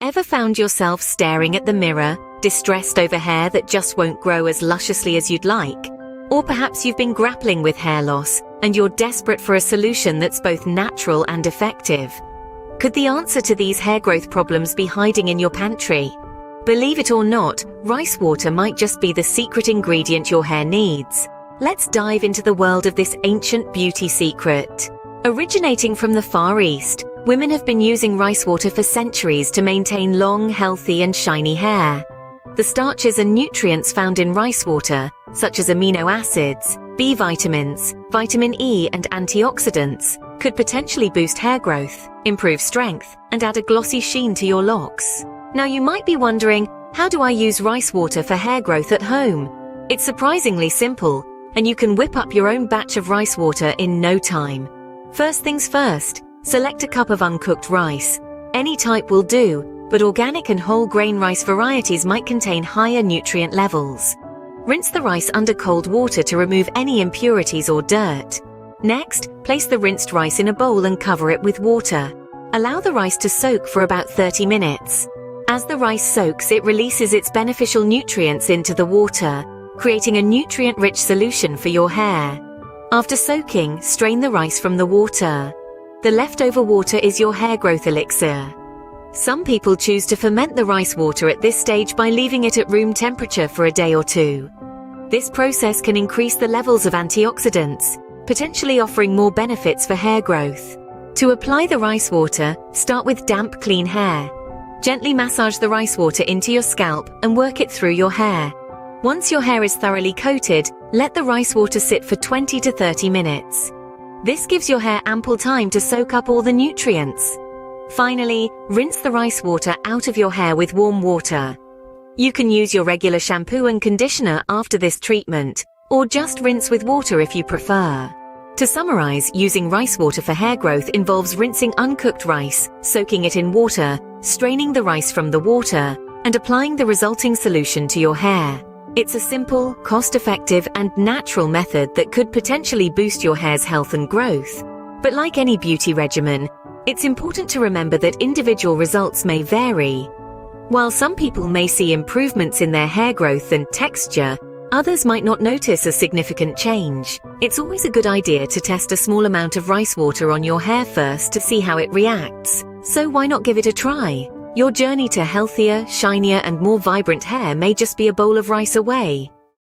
Ever found yourself staring at the mirror, distressed over hair that just won't grow as lusciously as you'd like? Or perhaps you've been grappling with hair loss, and you're desperate for a solution that's both natural and effective. Could the answer to these hair growth problems be hiding in your pantry? Believe it or not, rice water might just be the secret ingredient your hair needs. Let's dive into the world of this ancient beauty secret. Originating from the Far East, women have been using rice water for centuries to maintain long, healthy, and shiny hair. The starches and nutrients found in rice water, such as amino acids, B vitamins, vitamin E, and antioxidants, could potentially boost hair growth, improve strength, and add a glossy sheen to your locks. Now you might be wondering, how do I use rice water for hair growth at home? It's surprisingly simple, and you can whip up your own batch of rice water in no time. First things first, select a cup of uncooked rice. Any type will do, but organic and whole grain rice varieties might contain higher nutrient levels. Rinse the rice under cold water to remove any impurities or dirt. Next, place the rinsed rice in a bowl and cover it with water. Allow the rice to soak for about 30 minutes. As the rice soaks, it releases its beneficial nutrients into the water, creating a nutrient-rich solution for your hair. After soaking, strain the rice from the water. The leftover water is your hair growth elixir. Some people choose to ferment the rice water at this stage by leaving it at room temperature for a day or two. This process can increase the levels of antioxidants, potentially offering more benefits for hair growth. To apply the rice water, start with damp, clean hair. Gently massage the rice water into your scalp and work it through your hair. Once your hair is thoroughly coated, let the rice water sit for 20 to 30 minutes. This gives your hair ample time to soak up all the nutrients. Finally, rinse the rice water out of your hair with warm water. You can use your regular shampoo and conditioner after this treatment, or just rinse with water if you prefer. To summarize, using rice water for hair growth involves rinsing uncooked rice, soaking it in water, straining the rice from the water, and applying the resulting solution to your hair. It's a simple, cost-effective, and natural method that could potentially boost your hair's health and growth. But like any beauty regimen, it's important to remember that individual results may vary. While some people may see improvements in their hair growth and texture, others might not notice a significant change. It's always a good idea to test a small amount of rice water on your hair first to see how it reacts. So why not give it a try? Your journey to healthier, shinier, and more vibrant hair may just be a bowl of rice away.